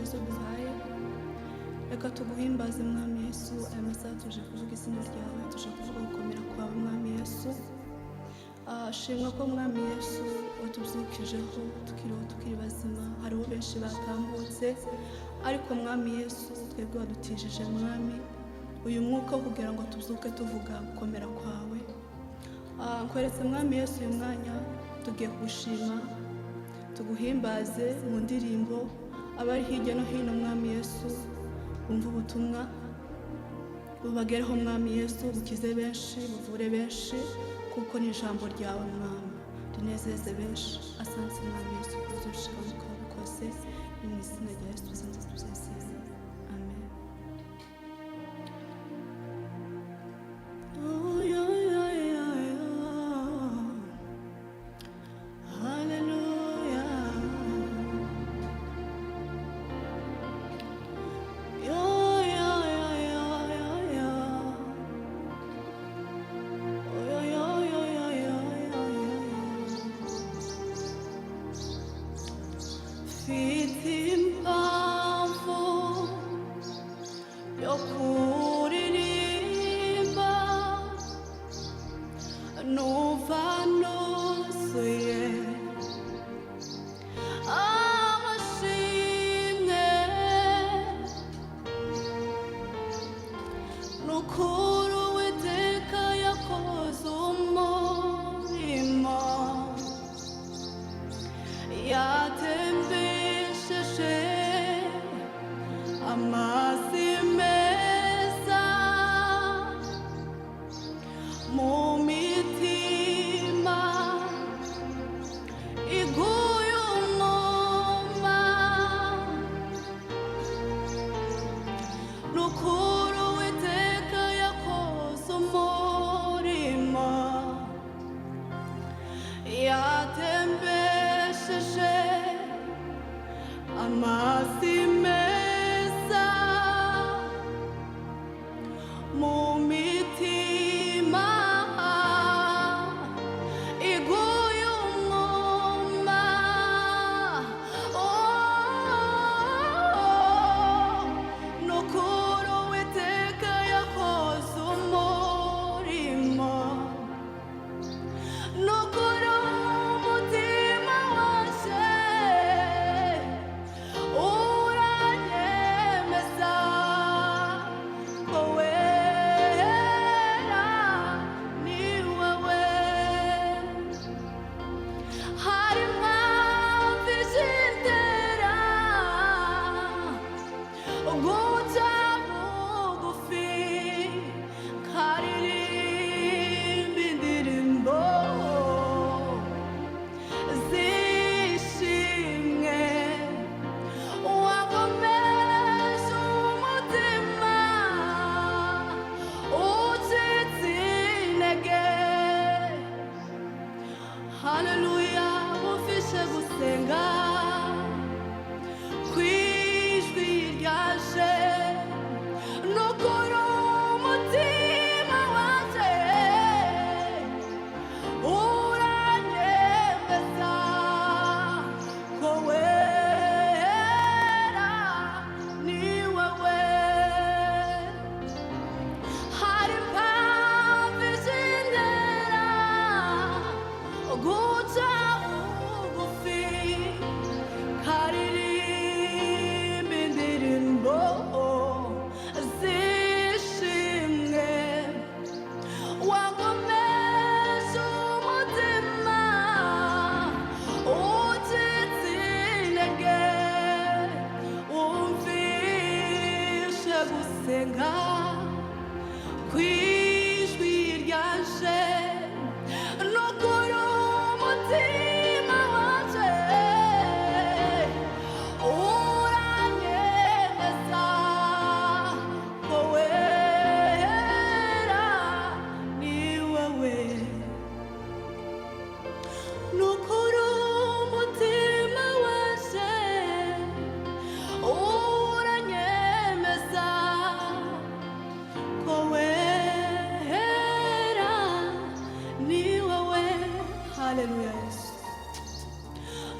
cyiza duhaye. Reka tuguhimbaze mwami Yesu, aya masaha tuje kuvuga izina ryawe, tuje kuvuga gukomera kwawe mwami Yesu. Shimwa ko mwami Yesu watubyukijeho tukiri bazima. Hariho benshi batambutse, ariko mwami Yesu twebwe wadutijije mwami uyu mwuka wo kugira ngo tuzuke tuvuga gukomera kwawe. Nkweretse mwami Yesu uyu mwanya tugiye kugushima, tuguhimbaze mu ndirimbo. Abari hirya no hino mwami Yesu bumva ubutumwa bubagereho mwami Yesu, bukize benshi, buvure benshi, kuko ni ijambo ryawe mwami rinezeze benshi. Asante mwami Yesu kuza ushaka mukaba kose, ni mu izina rya Yesu tuzasezera. Amen.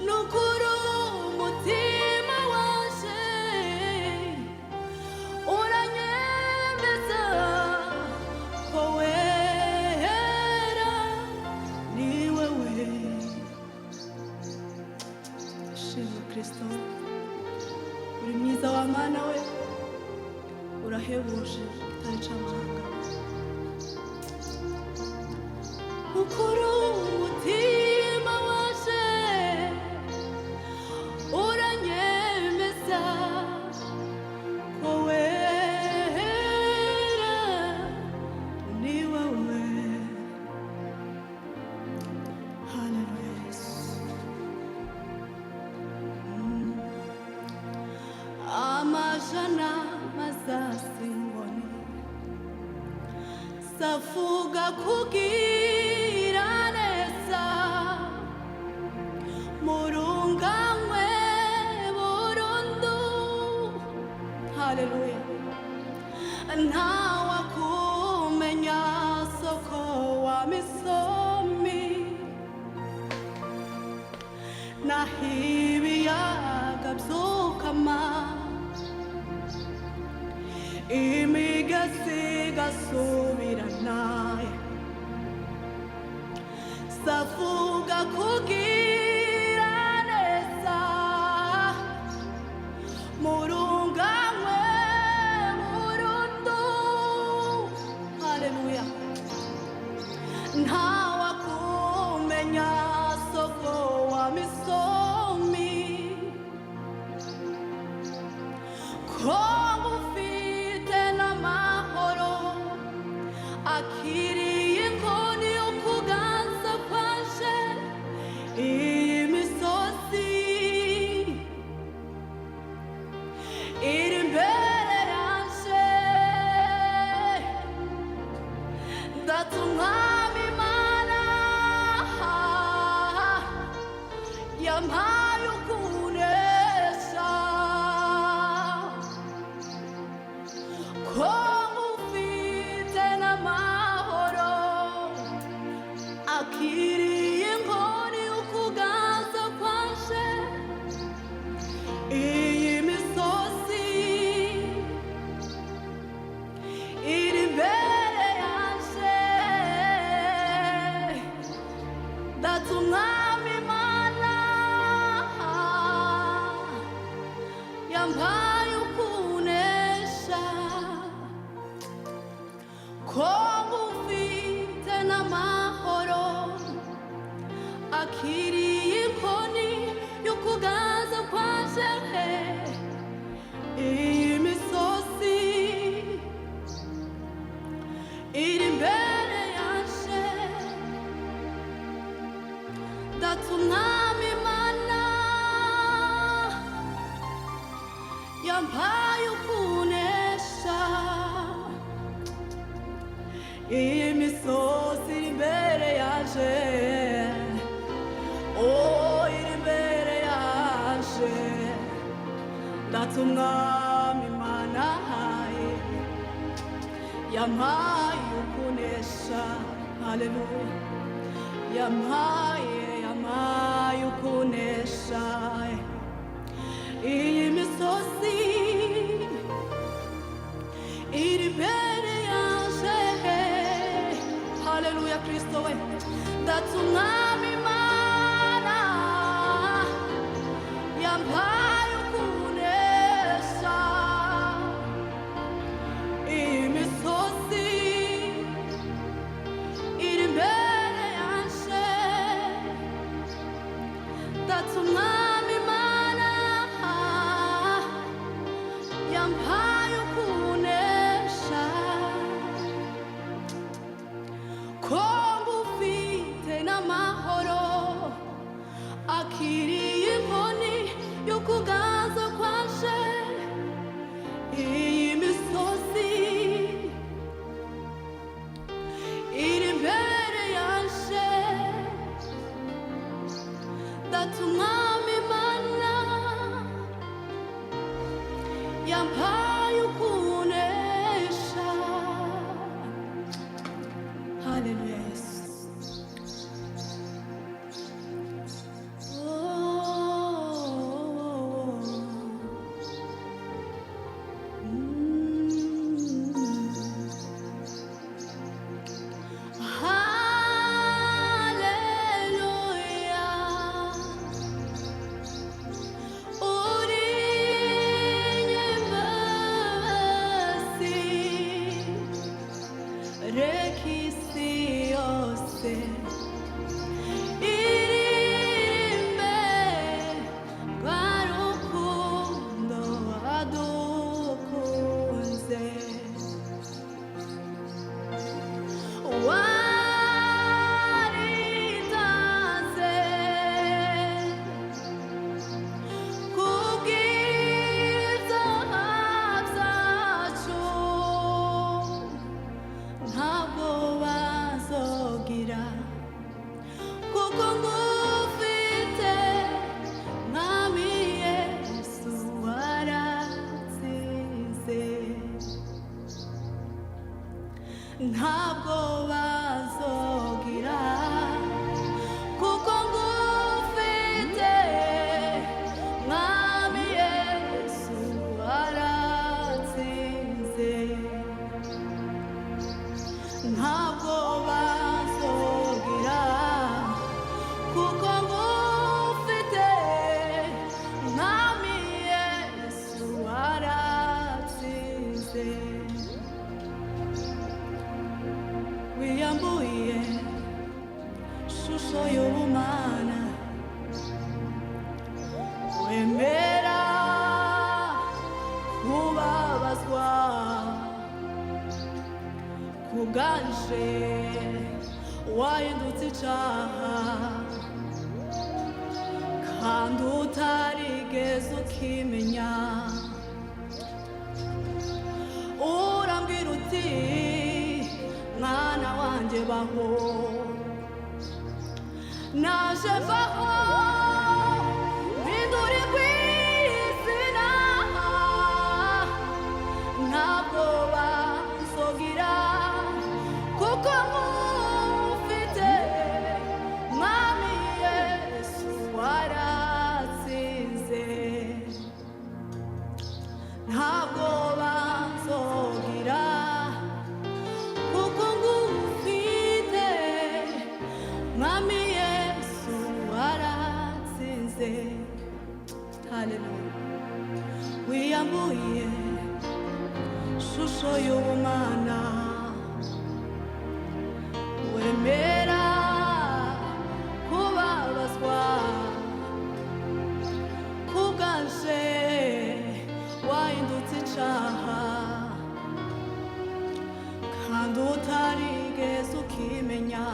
Nukuru mutima wanje Kristo uri mwiza wa Mana we urahebuje kitari c'amahanga ukuri umutima waje uranyemeza ko wera ni wowe. Haleluya Yesu. Amajana mazasimbone savuga kugira neza murunganywe burundu. Haleluya. Ntawakumenya soko wa misomi nahibiyaga byukama imigezi gasubirana savuga kugira neza murunganywe burundu. Haleluya. Ntawakumenya soko wa misomi ko ufite n'amahoro akiriye inkoni yo kuganza kwaje iyi misozi iri imbere yaje ndatumwami Imana yampaye ukunesha ko ufite n'amahoro akiriye inkoni y'ukuganza kwaje iyi misozi iri imbere yaje ndatumwami Imana yampaye ukunesha ko ufite n'amahoro akiriye inkoni y'ukuganza kwaje iyi misozi iri imbere yaje ndatumwami Imana yampaye ukunesha iyi misozi iri imbere yaje iri imbere yaje ndatumwami Imana yampaye ukunesha. Haleluya. yampaye ukunesha iyi misozi iri imbere yaje. Haleluya Kristo we ndatumwami Imana yampaye ukunesha iyi misozi iri imbere yaje ndatumwami Imana yampaye ukunesha ko ufite n'amahoro akiriye inkoni y'ukuganza kwaje iyi misozi iri imbere yaje ndatumwami Imana yampaye ukunesha. Haleluya Yesu. Oh. shusho y'ubumana wemera kubabazwa kubwanje wahindutse icaha kandi utarigeze ukimenya urambwira uti mwana wanje baho naje vaho mpindurirwa izina ntabwo banzogira kuko mufite mwami Yesu waratsinze ntabwo banzogira kuko ngufite mwami Yesu waratsinze. Haleluya. Wiyambuye shusho y'ubumana wemera kubabazwa kubwanje wahindutse icaha kandi utarigeze ukimenya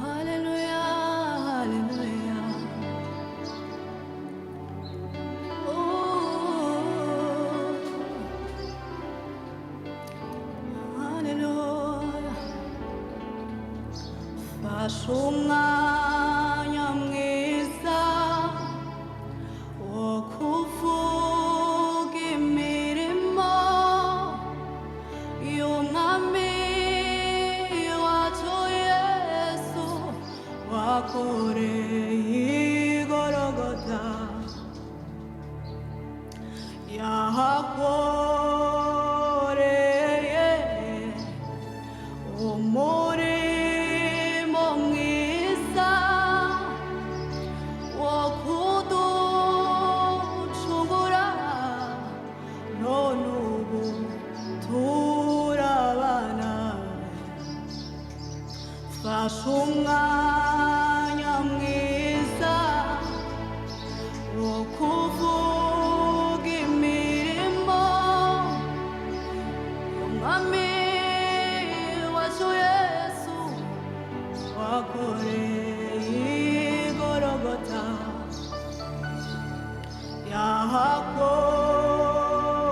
Haleluya, haleluya. Haleluya. Fasha umwanya mwiza wo kuvuga imirimo y'umwami wacu Yesu wakoreye i Golgotha yahakoreye umurimo mwiza wo kuducungura none ubu turabana fasha umwanya mwiza wo kuvuga imirimo y'umwami wacu Yesu wakoreye i Golgotha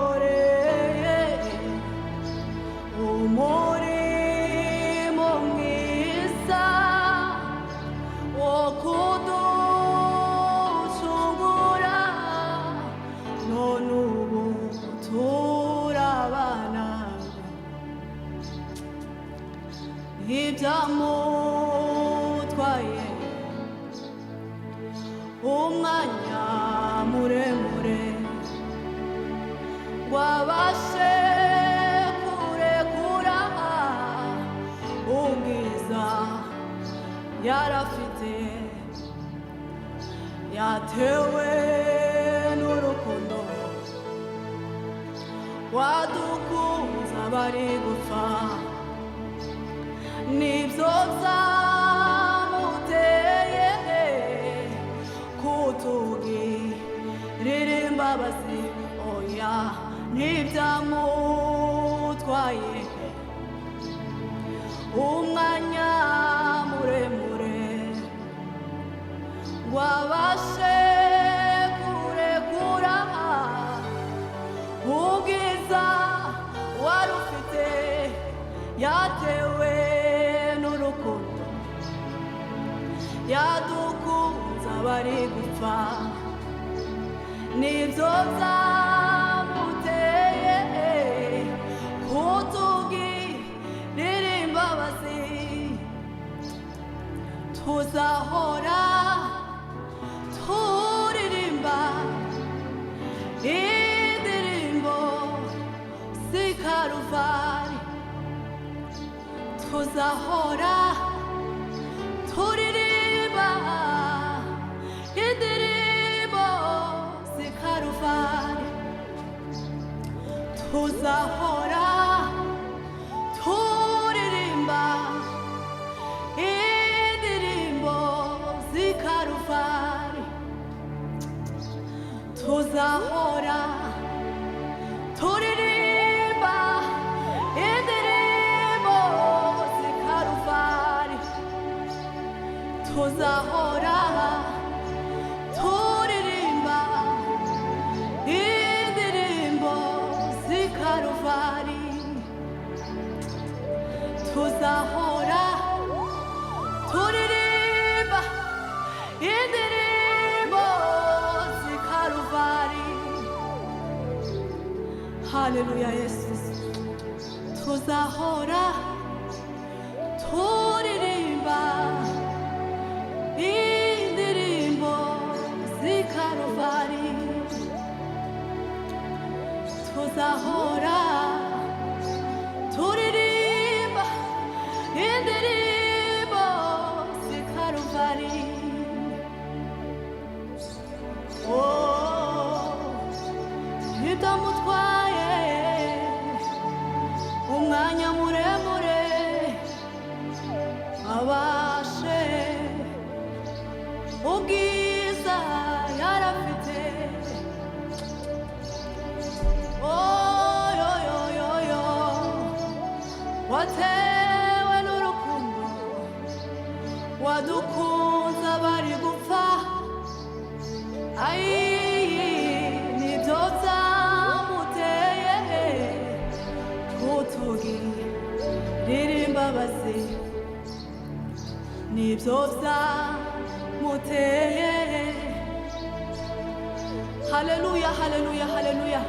yahakoreye umurimo mwiza wo kuducungura none ubu turabana ibyamutwaye umwanya muremure wabashe kurekura ubwiza yarafite yatewe n'urukundo wadukunze abari gupfa nibyo byamuteye kutugirira imbabazi oya ntibyamutwaye umwanya muremure wabashe kurekura ubwiza wari ufite yatewe n'urukundo yadukunze abari gupfa nibyo byamuteye kutugirira imbabazi tuzahora turirimba indirimbo z'ikaruvari tuzahora turirimba indirimbo z'ikaruvari tuzahora turirimba indirimbo z'ikaruvari, tuzahora turirimba indirimbo z'ikaruvari, tuzahora turirimba indirimbo z'ikaruvari, tuzahora turirimba indirimbo z'ikaruvari. Haleluya Yesu, tuzahora turirimba indirimbo z'ikaruvari, tuzahora turirimba indirimbo z'ikaruvari. Bitamutwaye umwanya muremure abashe ubwiza yarafite. Watewe n'urukundo wadukunze abari gupfa, nibyo byamuteye kutugirira imbabazi, nibyo byamuteye. Haleluya, haleluya, haleluya,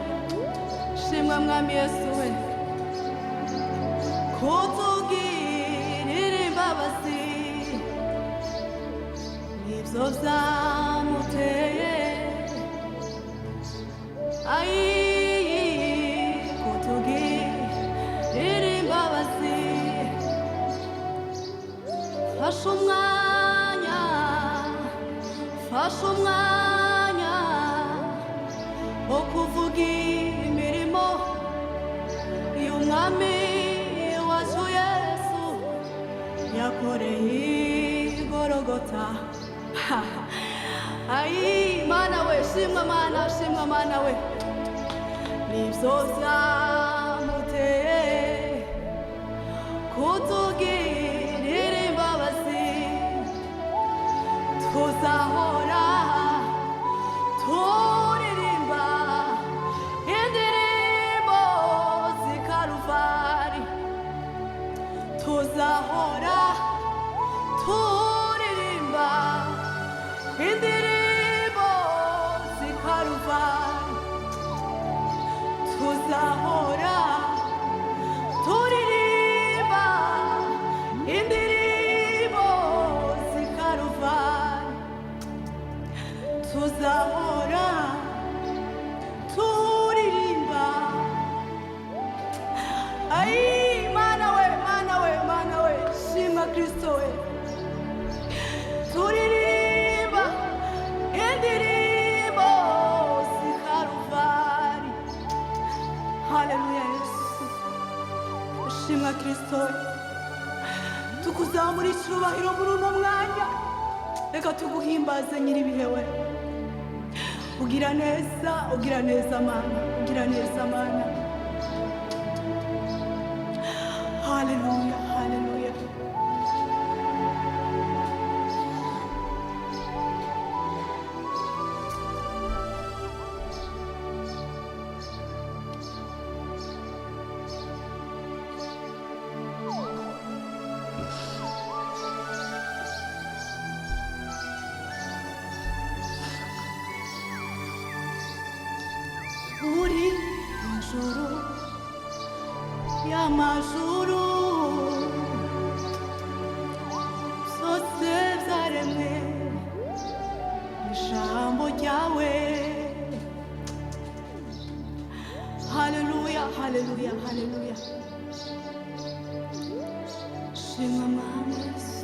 shimwa mwami Yesu we, kutugirira imbabazi, nibyo byamuteye. Kutugirira imbabazi, fasha umwanya, fasha umwanya wo kuvuga imirimo y'umwami wacu Yesu yakoreye i Gologota. Mana we, shimwa Mana, shimwa Mana we, nibyo byamuteye kutugirira imbabazi, tuzahora turirimba indirimbo z'ikaruvari, tuzahora turirimba indirimbo z'ikaruvari, tuzahora turirimba indirimbo z'ikaruvari, tuzahora turirimba. Mana we, Mana we, Mana we, shima Kristo we, turirimba indirimbo z'ikaruvari. Haleluya Yesu, shimwa Kristo we, tukuzamura icyubahiro muri uno mwanya. Reka tuguhimbaze nyiribihe we, ugira neza, ugira neza Mana, ugira neza Mana. Haleluya, haleluya. Uri hejuru y'amajuru, byose byaremwe n'ijambo ryawe. Haleluya, haleluya, haleluya, shimwa Mwami Yesu.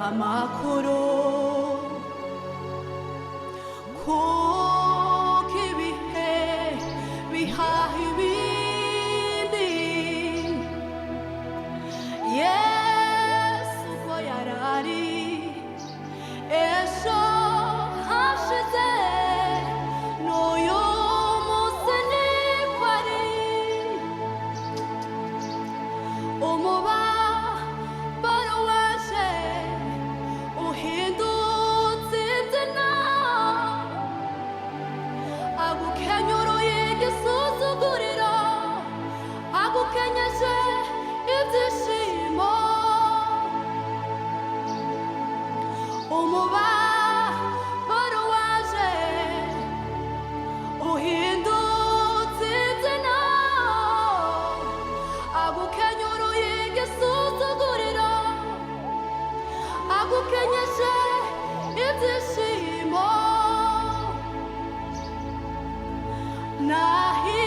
amakuru kuko ibihe bihaha ibindi. Yesu ubwo yarari ejo hashize n'uyu munsi niko ari. Umubabaro waje uhindutse izina, agukenyuruye igisuzuguriro, agukenyeje ibyishimo. Umubabaro waje uhindutse izina, agukenyuruye igisuzuguriro, agukenyeje ibyishimo. Nahi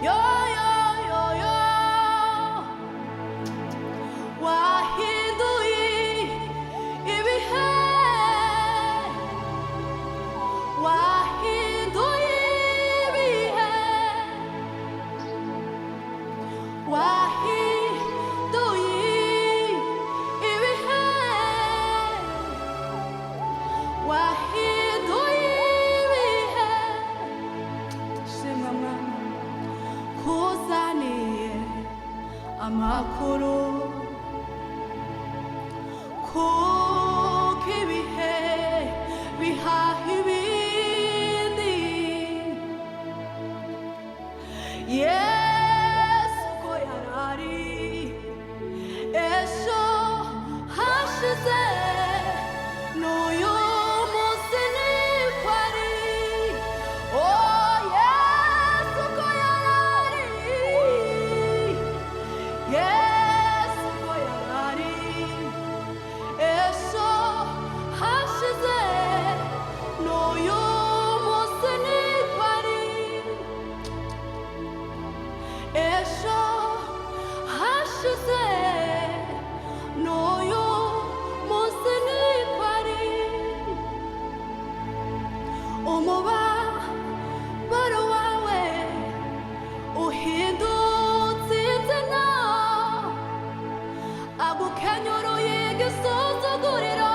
yo yo yo yo wahinduye ibihe, wahinduye ibihe, wahinduye ibihe, wahinduye ibihe. Shimwa Mwana kuzaniye amakuru kuko ibihe bihaha ibindi. Yesu ubwo yarari ejo hashize n'uyu munsi niko ari. Oh Yesu ubwo yarari, Yesu ubwo yarari ejo hashize n'uyu munsi niko ari. Ejo hashize n'uyu munsi niko ari. Umubabaro wawe uhindutse izina, agukenyuruye igisuzuguriro,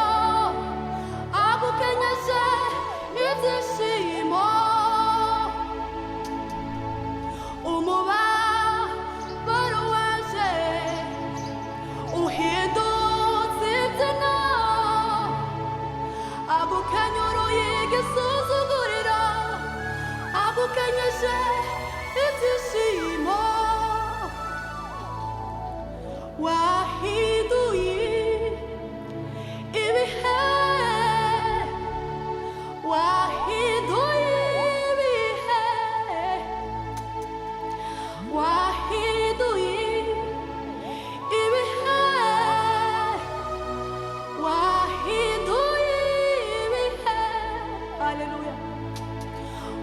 agukenyeje ibyishimo. Umubabaro waje uhindutse izina, agukenyuruye igisuzuguriro, agukenyeje ibyishimo. Wahinduye ibihe, wahinduye ibihe, wahinduye ibihe, wahinduye ibihe. Haleluya.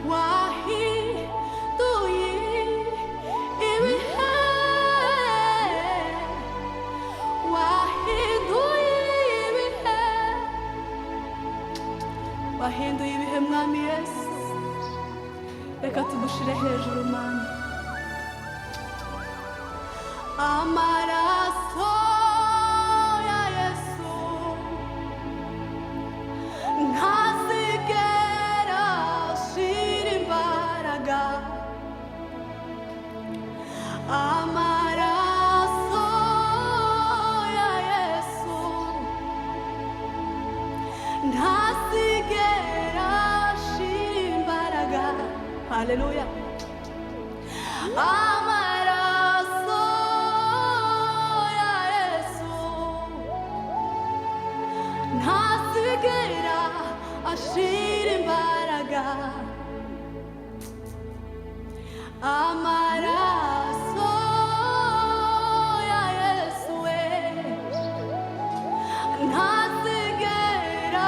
Wahinduye ibihe, wahinduye ibihe, wahinduye ibihe Mwami Yesu. Reka tugushire hejuru Mana. Amaraso ya Yesu ntazigera ashira imbaraga. Amaraso ya Yesu ntazigera ashira imbaraga. Haleluya. Amaraso ya Yesu ntazigera ashira imbaraga. Amaraso ya Yesu we ntazigera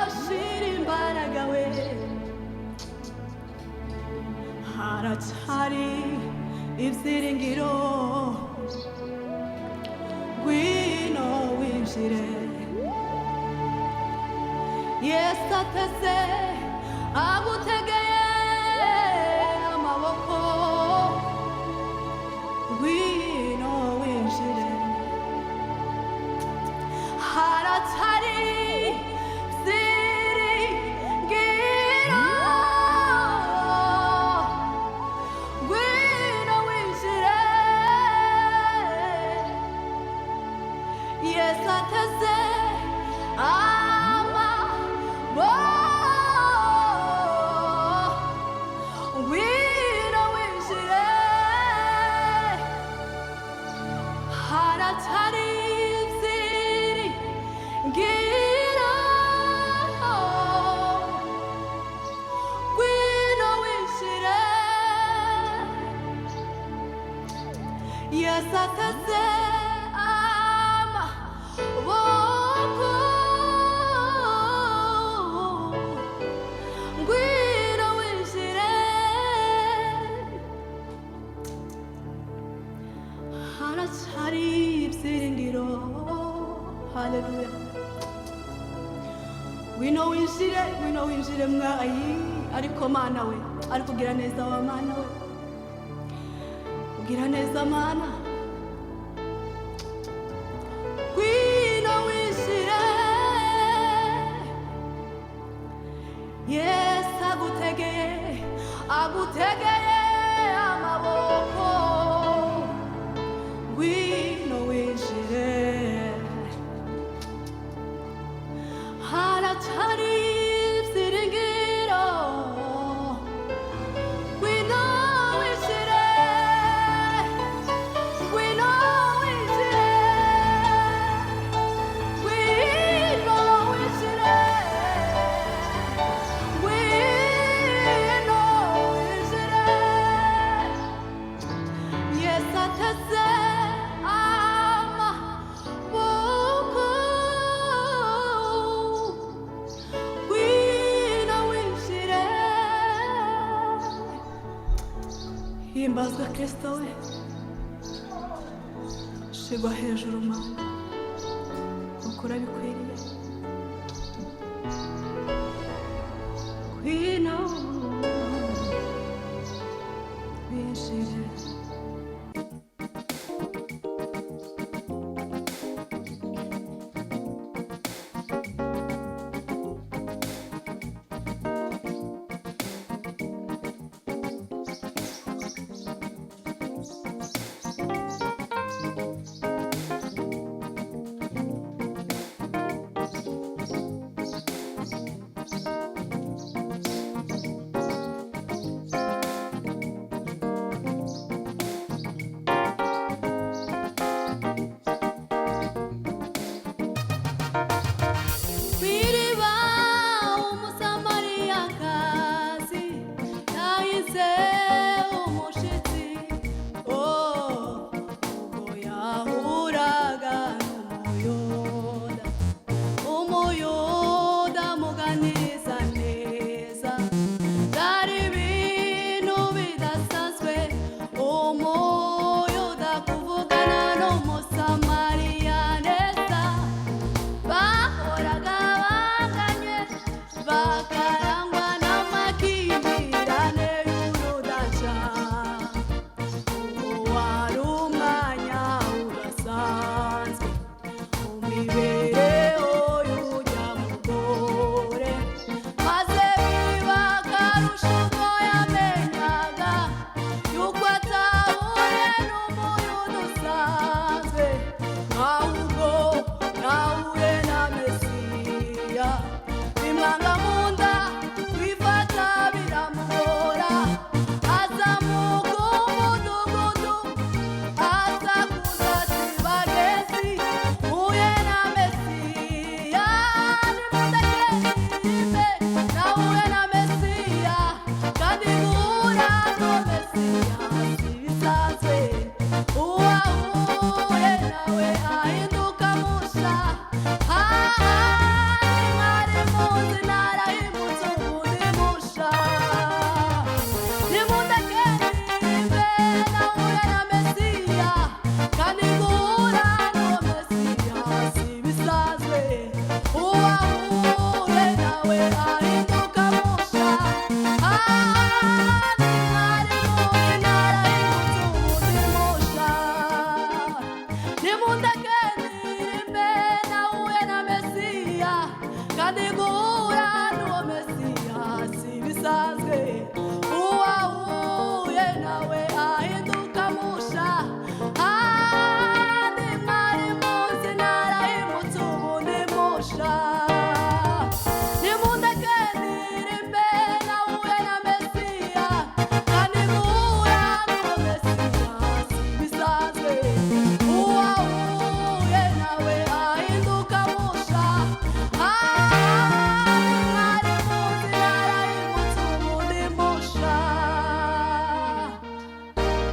ashira imbaraga we. Haracyari ibyiringiro, ngwino winjire Yesu ateze agutegeye amaboko ngwino winjire haratari ziringiro ngwino winjire Yesu ateze ngwino winjire haratari ibyiringiro ngwino winjire Yesu ateze amaboko ngwino winjire haracyari ibyiringiro haleluya ngwino winjire mwayi ariko mana we ariko ugira neza wa mana we ugira neza mana ngwino winjire Yesu agutegeye amaboko ngwino winjire haratari ibyiringiro ngwino winjire ngwino winjire ngwino winjire ngwino winjire Yesu ateze amaboko ngwino winjire himbazwa Kristo we shigwa hejuru mana ukora bikwiriye